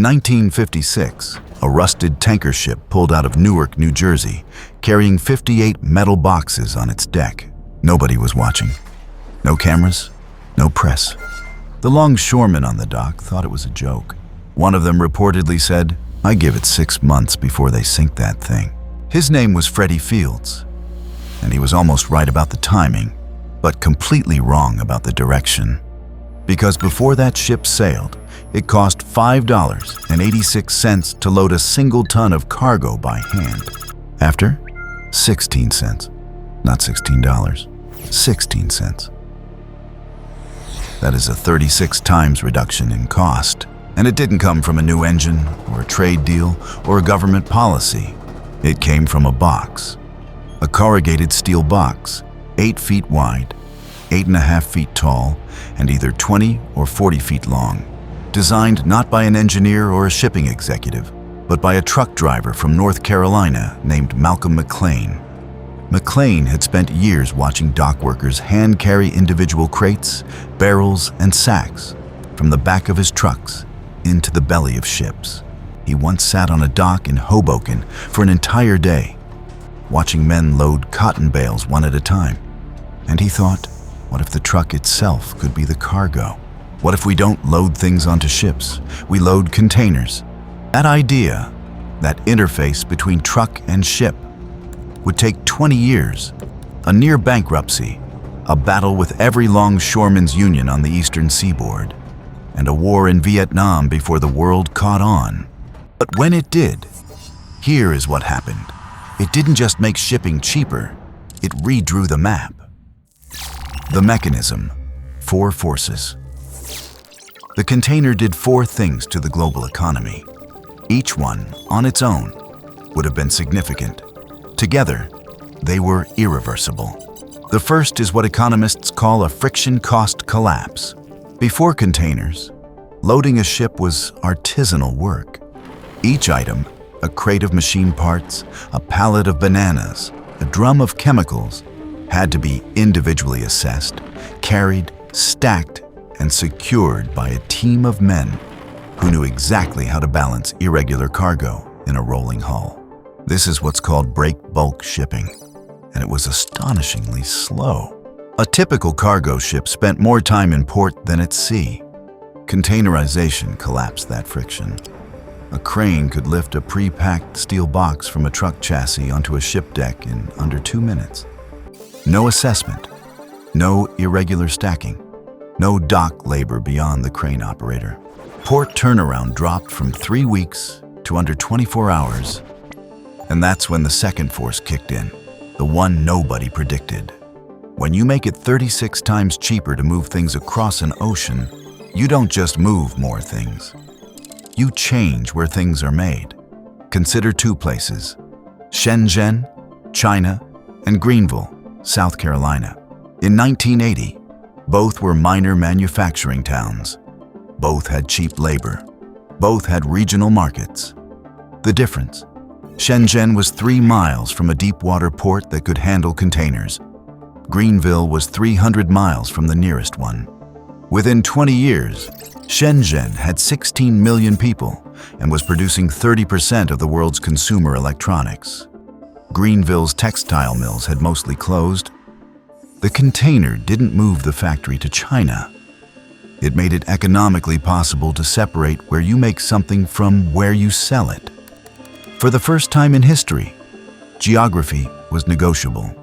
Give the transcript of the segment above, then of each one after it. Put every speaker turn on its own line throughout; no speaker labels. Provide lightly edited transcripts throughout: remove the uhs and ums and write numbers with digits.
1956, a rusted tanker ship pulled out of Newark, New Jersey, carrying 58 metal boxes on its deck. Nobody was watching. No cameras, no press. The longshoremen on the dock thought it was a joke. One of them reportedly said, "I give it 6 months before they sink that thing." His name was Freddie Fields, and he was almost right about the timing, but completely wrong about the direction. Because before that ship sailed, it cost $5.86 to load a single ton of cargo by hand. After, 16 cents. Not $16, 16 cents. That is a 36 times reduction in cost. And it didn't come from a new engine, or a trade deal, or a government policy. It came from a box. A corrugated steel box, 8 feet wide, 8.5 feet tall, and either 20 or 40 feet long. Designed not by an engineer or a shipping executive, but by a truck driver from North Carolina named Malcolm McLean. McLean had spent years watching dock workers hand-carry individual crates, barrels, and sacks from the back of his trucks into the belly of ships. He once sat on a dock in Hoboken for an entire day, watching men load cotton bales one at a time. And he thought, what if the truck itself could be the cargo? What if we don't load things onto ships? We load containers. That idea, that interface between truck and ship, would take 20 years, a near bankruptcy, a battle with every longshoremen's union on the eastern seaboard, and a war in Vietnam before the world caught on. But when it did, here is what happened. It didn't just make shipping cheaper, it redrew the map. The mechanism, 4 forces. The container did 4 things to the global economy. Each one, on its own, would have been significant. Together, they were irreversible. The first is what economists call a friction cost collapse. Before containers, loading a ship was artisanal work. Each item, a crate of machine parts, a pallet of bananas, a drum of chemicals, had to be individually assessed, carried, stacked, and secured by a team of men who knew exactly how to balance irregular cargo in a rolling hull. This is what's called break bulk shipping, and it was astonishingly slow. A typical cargo ship spent more time in port than at sea. Containerization collapsed that friction. A crane could lift a pre-packed steel box from a truck chassis onto a ship deck in under 2 minutes. No assessment, no irregular stacking, no dock labor beyond the crane operator. Port turnaround dropped from 3 weeks to under 24 hours. And that's when the second force kicked in, the one nobody predicted. When you make it 36 times cheaper to move things across an ocean, you don't just move more things. You change where things are made. Consider 2 places, Shenzhen, China, and Greenville, South Carolina. In 1980, both were minor manufacturing towns. Both had cheap labor. Both had regional markets. The difference: Shenzhen was 3 miles from a deep-water port that could handle containers. Greenville was 300 miles from the nearest one. Within 20 years, Shenzhen had 16 million people and was producing 30% of the world's consumer electronics. Greenville's textile mills had mostly closed. The container didn't move the factory to China. It made it economically possible to separate where you make something from where you sell it. For the first time in history, geography was negotiable.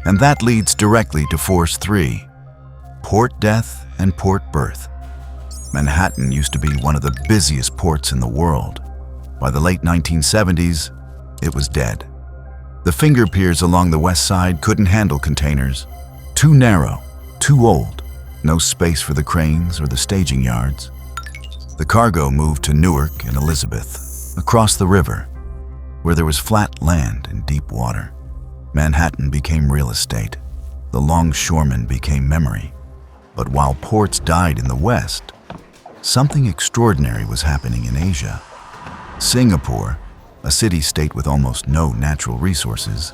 And that leads directly to Force 3, port death and port birth. Manhattan used to be one of the busiest ports in the world. By the late 1970s, it was dead. The finger piers along the west side couldn't handle containers. Too narrow, too old, no space for the cranes or the staging yards. The cargo moved to Newark and Elizabeth, across the river, where there was flat land and deep water. Manhattan became real estate. The longshoremen became memory. But while ports died in the West, something extraordinary was happening in Asia. Singapore, a city-state with almost no natural resources,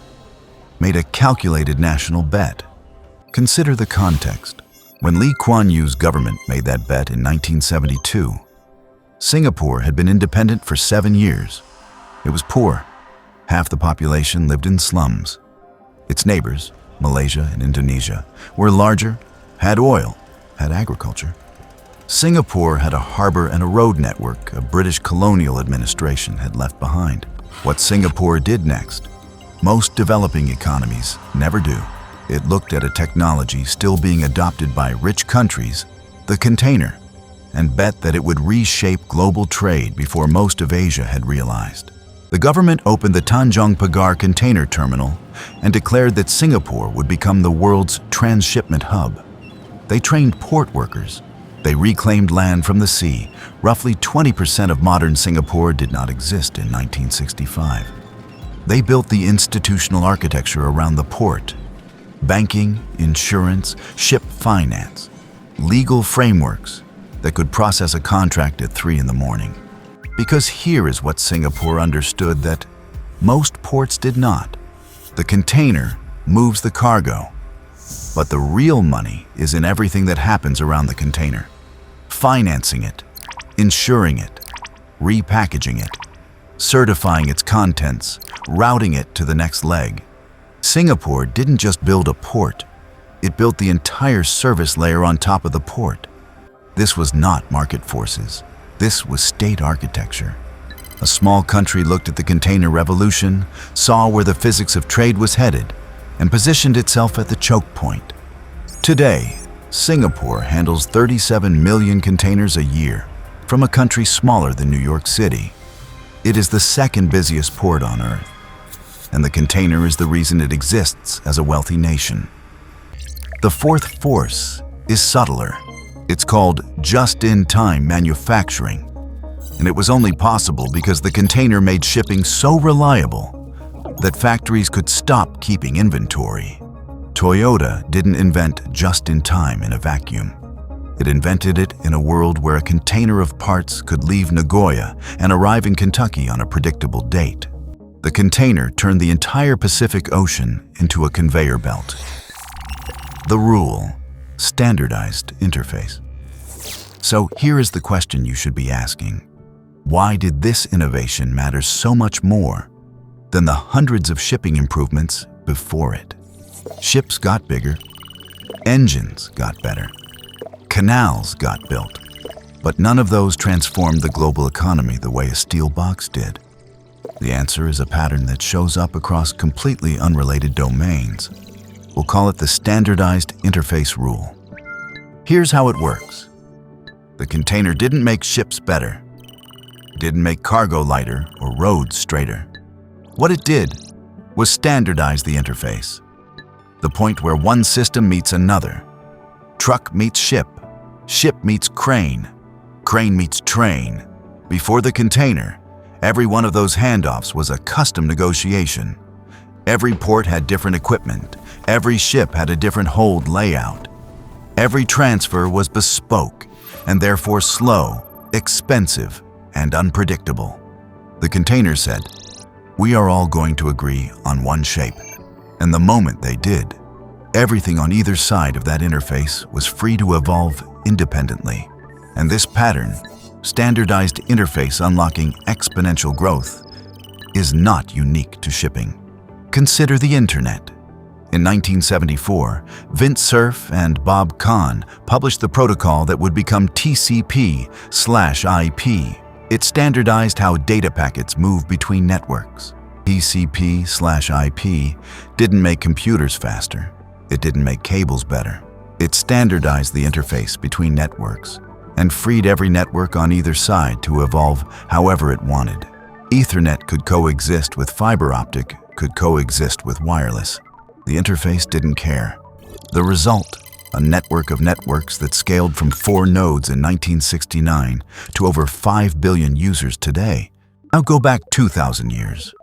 made a calculated national bet. Consider the context. When Lee Kuan Yew's government made that bet in 1972, Singapore had been independent for 7 years. It was poor. Half the population lived in slums. Its neighbors, Malaysia and Indonesia, were larger, had oil, had agriculture. Singapore had a harbor and a road network a British colonial administration had left behind. What Singapore did next, most developing economies never do. It looked at a technology still being adopted by rich countries, the container, and bet that it would reshape global trade before most of Asia had realized. The government opened the Tanjong Pagar container terminal and declared that Singapore would become the world's transshipment hub. They trained port workers. They reclaimed land from the sea. Roughly 20% of modern Singapore did not exist in 1965. They built the institutional architecture around the port: banking, insurance, ship finance, legal frameworks that could process a contract at 3 in the morning. Because here is what Singapore understood that most ports did not. The container moves the cargo, but the real money is in everything that happens around the container. Financing it, insuring it, repackaging it, certifying its contents, routing it to the next leg. Singapore didn't just build a port, it built the entire service layer on top of the port. This was not market forces. This was state architecture. A small country looked at the container revolution, saw where the physics of trade was headed, and positioned itself at the choke point. Today, Singapore handles 37 million containers a year from a country smaller than New York City. It is the second busiest port on Earth, and the container is the reason it exists as a wealthy nation. The fourth force is subtler. It's called just-in-time manufacturing, and it was only possible because the container made shipping so reliable that factories could stop keeping inventory. Toyota didn't invent just-in-time in a vacuum. It invented it in a world where a container of parts could leave Nagoya and arrive in Kentucky on a predictable date. The container turned the entire Pacific Ocean into a conveyor belt. The rule: standardized interface. So here is the question you should be asking. Why did this innovation matter so much more than the hundreds of shipping improvements before it? Ships got bigger, engines got better, canals got built, but none of those transformed the global economy the way a steel box did. The answer is a pattern that shows up across completely unrelated domains. We'll call it the standardized interface rule. Here's how it works. The container didn't make ships better. It didn't make cargo lighter or roads straighter. What it did was standardize the interface. The point where one system meets another. Truck meets ship. Ship meets crane. Crane meets train. Before the container, every one of those handoffs was a custom negotiation. Every port had different equipment. Every ship had a different hold layout. Every transfer was bespoke and therefore slow, expensive, and unpredictable. The container said, "We are all going to agree on one shape." And the moment they did, everything on either side of that interface was free to evolve independently. And this pattern, standardized interface unlocking exponential growth, is not unique to shipping. Consider the internet. In 1974, Vint Cerf and Bob Kahn published the protocol that would become TCP/IP. It standardized how data packets move between networks. TCP/IP didn't make computers faster. It didn't make cables better. It standardized the interface between networks and freed every network on either side to evolve however it wanted. Ethernet could coexist with fiber optic, could coexist with wireless. The interface didn't care. The result, a network of networks that scaled from 4 nodes in 1969 to over 5 billion users today. Now go back 2,000 years.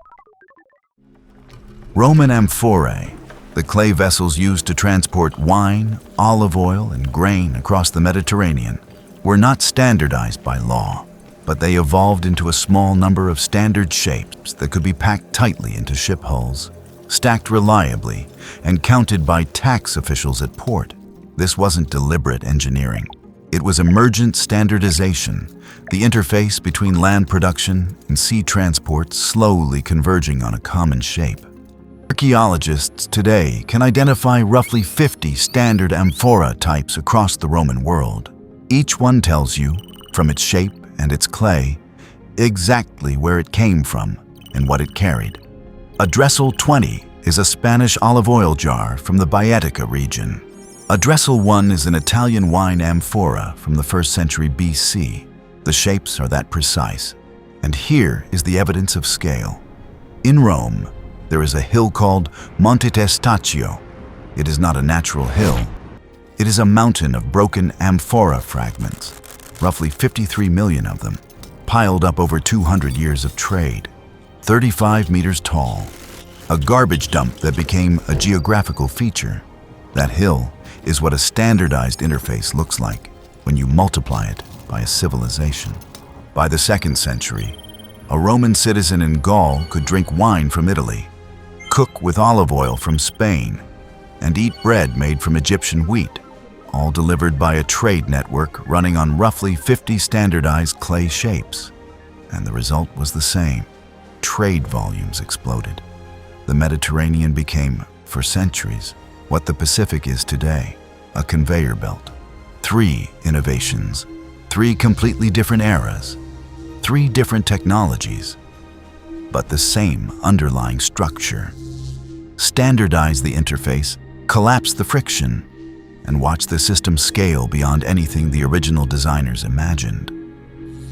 Roman amphorae, the clay vessels used to transport wine, olive oil, and grain across the Mediterranean, were not standardized by law, but they evolved into a small number of standard shapes that could be packed tightly into ship hulls, stacked reliably, and counted by tax officials at port. This wasn't deliberate engineering. It was emergent standardization, the interface between land production and sea transport slowly converging on a common shape. Archaeologists today can identify roughly 50 standard amphora types across the Roman world. Each one tells you, from its shape and its clay, exactly where it came from and what it carried. A Dressel 20 is a Spanish olive oil jar from the Baetica region. A Dressel 1 is an Italian wine amphora from the 1st century BC. The shapes are that precise. And here is the evidence of scale. In Rome, there is a hill called Monte Testaccio. It is not a natural hill. It is a mountain of broken amphora fragments, roughly 53 million of them, piled up over 200 years of trade, 35 meters tall. A garbage dump that became a geographical feature. That hill is what a standardized interface looks like when you multiply it by a civilization. By the 2nd century, a Roman citizen in Gaul could drink wine from Italy, cook with olive oil from Spain, and eat bread made from Egyptian wheat, all delivered by a trade network running on roughly 50 standardized clay shapes. And the result was the same. Trade volumes exploded. The Mediterranean became, for centuries, what the Pacific is today, a conveyor belt. 3 innovations, 3 completely different eras, 3 different technologies, but the same underlying structure. Standardize the interface, collapse the friction, and watch the system scale beyond anything the original designers imagined.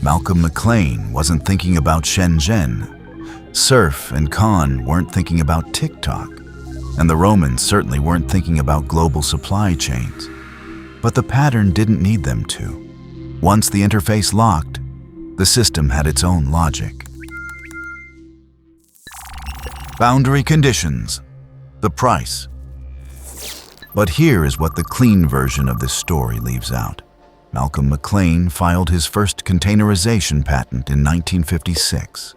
Malcolm McLean wasn't thinking about Shenzhen. Cerf and Kahn weren't thinking about TikTok. And the Romans certainly weren't thinking about global supply chains. But the pattern didn't need them to. Once the interface locked, the system had its own logic. Boundary conditions. The price. But here is what the clean version of this story leaves out. Malcolm McLean filed his first containerization patent in 1956.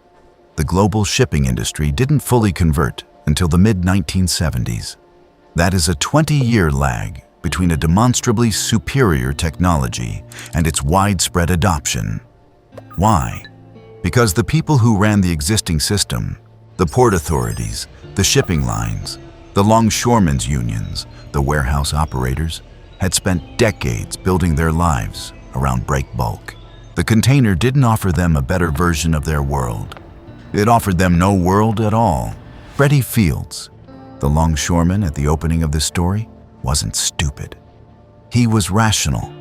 The global shipping industry didn't fully convert until the mid-1970s. That is a 20-year lag between a demonstrably superior technology and its widespread adoption. Why? Because the people who ran the existing system, the port authorities, the shipping lines, the longshoremen's unions, the warehouse operators, had spent decades building their lives around break bulk. The container didn't offer them a better version of their world. It offered them no world at all. Freddie Fields, the longshoreman at the opening of this story, wasn't stupid. He was rational.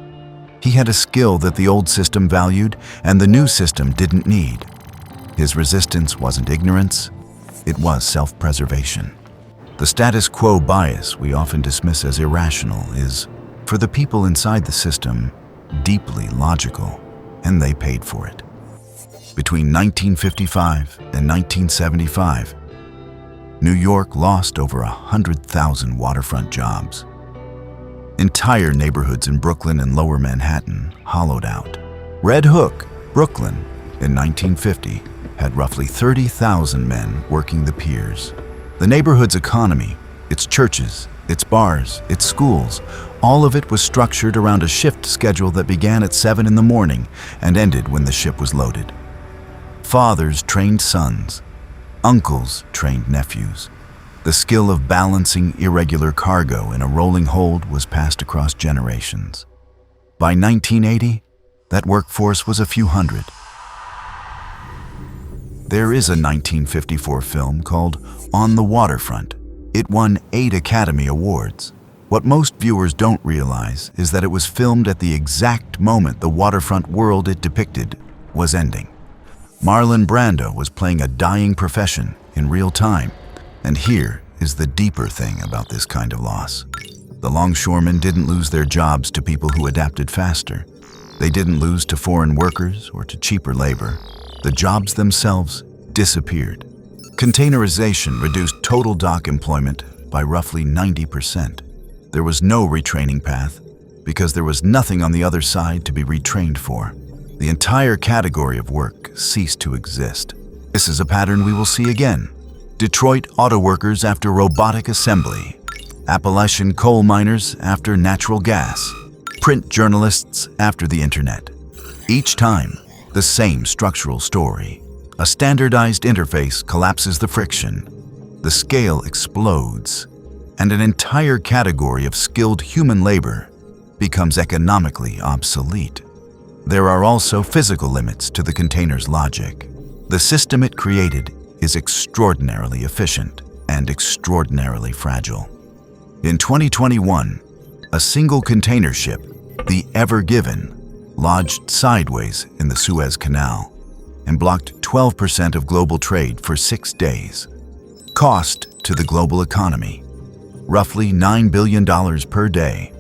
He had a skill that the old system valued and the new system didn't need. His resistance wasn't ignorance, it was self-preservation. The status quo bias we often dismiss as irrational is, for the people inside the system, deeply logical, and they paid for it. Between 1955 and 1975, New York lost over 100,000 waterfront jobs. Entire neighborhoods in Brooklyn and Lower Manhattan hollowed out. Red Hook, Brooklyn, in 1950, had roughly 30,000 men working the piers. The neighborhood's economy, its churches, its bars, its schools, all of it was structured around a shift schedule that began at 7 in the morning and ended when the ship was loaded. Fathers trained sons. Uncles trained nephews. The skill of balancing irregular cargo in a rolling hold was passed across generations. By 1980, that workforce was a few hundred. There is a 1954 film called On the Waterfront. It won 8 Academy Awards. What most viewers don't realize is that it was filmed at the exact moment the waterfront world it depicted was ending. Marlon Brando was playing a dying profession in real time, and here is the deeper thing about this kind of loss. The longshoremen didn't lose their jobs to people who adapted faster. They didn't lose to foreign workers or to cheaper labor. The jobs themselves disappeared. Containerization reduced total dock employment by roughly 90%. There was no retraining path because there was nothing on the other side to be retrained for. The entire category of work ceased to exist. This is a pattern we will see again. Detroit auto workers after robotic assembly. Appalachian coal miners after natural gas. print journalists after the internet. Each time, the same structural story. A standardized interface collapses the friction, the scale explodes, and an entire category of skilled human labor becomes economically obsolete. There are also physical limits to the container's logic. The system it created is extraordinarily efficient and extraordinarily fragile. In 2021, a single container ship, the Ever Given, lodged sideways in the Suez Canal and blocked 12% of global trade for 6 days. Cost to the global economy, roughly $9 billion per day.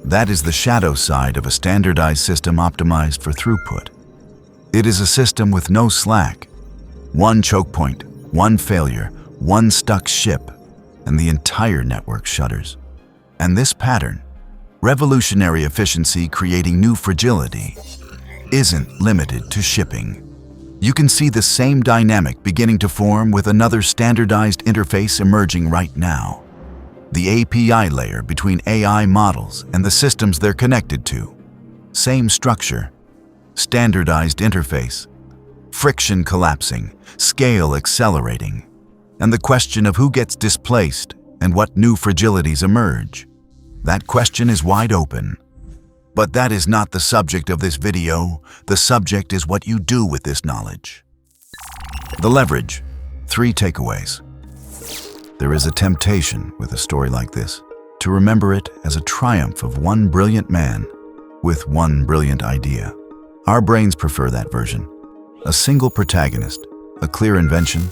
That is the shadow side of a standardized system optimized for throughput. It is a system with no slack. One choke point, one failure, one stuck ship, and the entire network shudders. And this pattern, revolutionary efficiency creating new fragility, isn't limited to shipping. You can see the same dynamic beginning to form with another standardized interface emerging right now. The API layer between AI models and the systems they're connected to. Same structure, standardized interface, friction collapsing, scale accelerating, and the question of who gets displaced and what new fragilities emerge. That question is wide open. But that is not the subject of this video. The subject is what you do with this knowledge. The leverage. 3 takeaways. There is a temptation with a story like this to remember it as a triumph of one brilliant man with one brilliant idea. Our brains prefer that version. A single protagonist, a clear invention,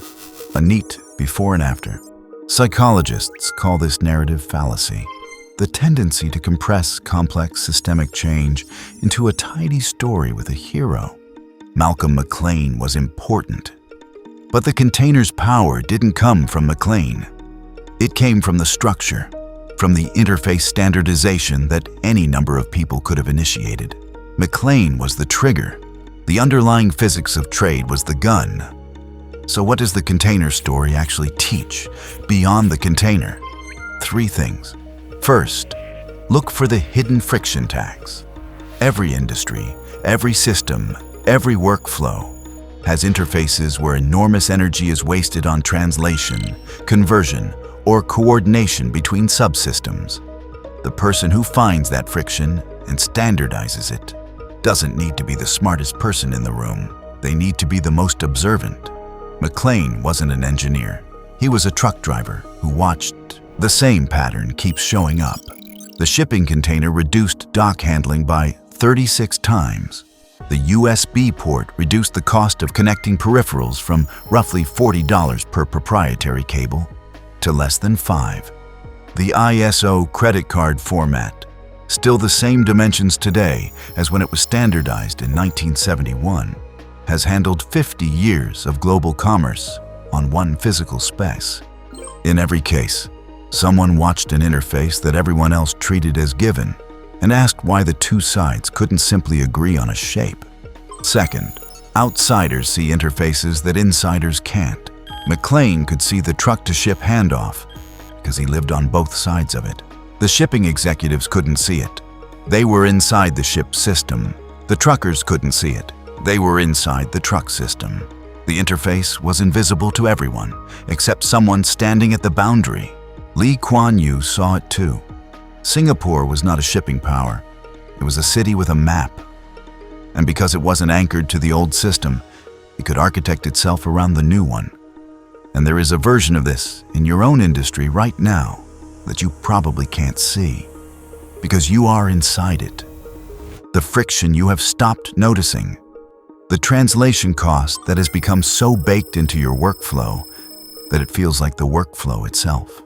a neat before and after. Psychologists call this narrative fallacy. The tendency to compress complex systemic change into a tidy story with a hero. Malcolm McLean was important. But the container's power didn't come from McLean. It came from the structure, from the interface standardization that any number of people could have initiated. McLean was the trigger. The underlying physics of trade was the gun. So what does the container story actually teach beyond the container? 3 things. First, look for the hidden friction tax. Every industry, every system, every workflow has interfaces where enormous energy is wasted on translation, conversion, or coordination between subsystems. The person who finds that friction and standardizes it doesn't need to be the smartest person in the room. They need to be the most observant. McLean wasn't an engineer. He was a truck driver who watched the same pattern keep showing up. The shipping container reduced dock handling by 36 times. The USB port reduced the cost of connecting peripherals from roughly $40 per proprietary cable to less than $5. The ISO credit card format, still the same dimensions today as when it was standardized in 1971, has handled 50 years of global commerce on one physical space. In every case, someone watched an interface that everyone else treated as given and asked why the 2 sides couldn't simply agree on a shape. Second, outsiders see interfaces that insiders can't. McLean could see the truck-to-ship handoff because he lived on both sides of it. The shipping executives couldn't see it. They were inside the ship system. The truckers couldn't see it. They were inside the truck system. The interface was invisible to everyone, except someone standing at the boundary. Lee Kuan Yew saw it too. Singapore was not a shipping power. It was a city with a map. And because it wasn't anchored to the old system, it could architect itself around the new one. And there is a version of this in your own industry right now that you probably can't see, because you are inside it. The friction you have stopped noticing. The translation cost that has become so baked into your workflow that it feels like the workflow itself.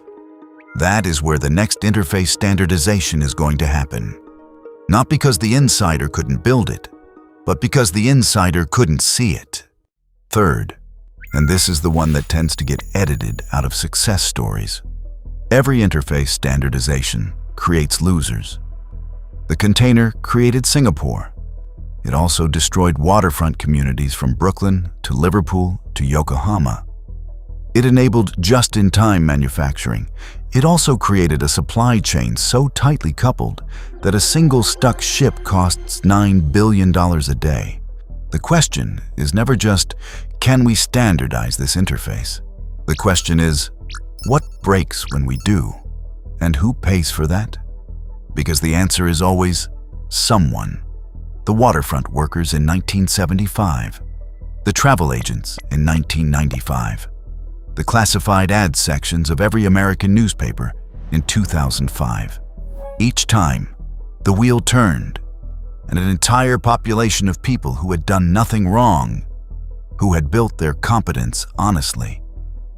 That is where the next interface standardization is going to happen. Not because the insider couldn't build it, but because the insider couldn't see it. Third, and this is the one that tends to get edited out of success stories, every interface standardization creates losers. The container created Singapore. It also destroyed waterfront communities from Brooklyn to Liverpool to Yokohama. It enabled just-in-time manufacturing. It also created a supply chain so tightly coupled that a single stuck ship costs $9 billion a day. The question is never just, can we standardize this interface? The question is, what breaks when we do? And who pays for that? Because the answer is always someone. The waterfront workers in 1975. The travel agents in 1995. The classified ads sections of every American newspaper in 2005. Each time, the wheel turned, and an entire population of people who had done nothing wrong, who had built their competence honestly,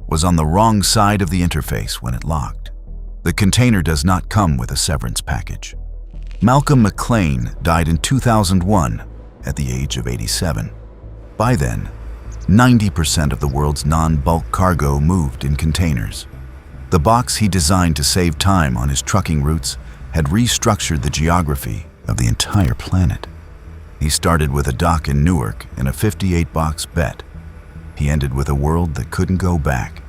was on the wrong side of the interface when it locked. The container does not come with a severance package. Malcolm McLean died in 2001 at the age of 87. By then, 90% of the world's non-bulk cargo moved in containers. The box he designed to save time on his trucking routes had restructured the geography of the entire planet. He started with a dock in Newark and a 58-box bet. He ended with a world that couldn't go back.